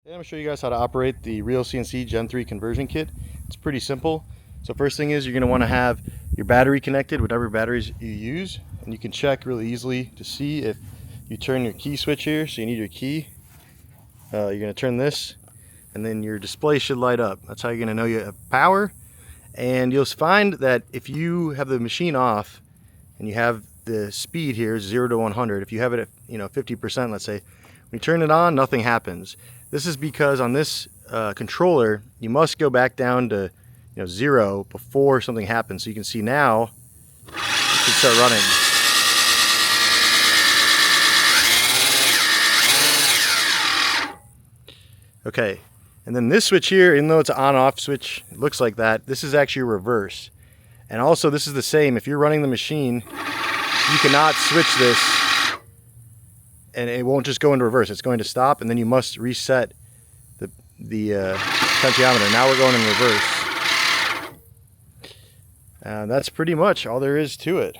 Today I'm going to show you guys how to operate the reelCNC Gen 3 Conversion Kit. It's pretty simple. So first thing is you're going to want to have your battery connected, whatever batteries you use, and you can check really easily to see if you turn your key switch here. So you need your key. You're going to turn this, and then your display should light up. That's how you're going to know you have power. And you'll find that if you have the machine off and you have the speed here 0 to 100, if you have it at 50%, let's say, when you turn it on, nothing happens. This is because on this controller, you must go back down to 0 before something happens. So you can see now, it should start running. Okay, and then this switch here, even though it's an on-off switch, it looks like that, this is actually reverse. And also this is the same, if you're running the machine, you cannot switch this and it won't just go into reverse. It's going to stop, and then you must reset the potentiometer. Now we're going in reverse. That's pretty much all there is to it.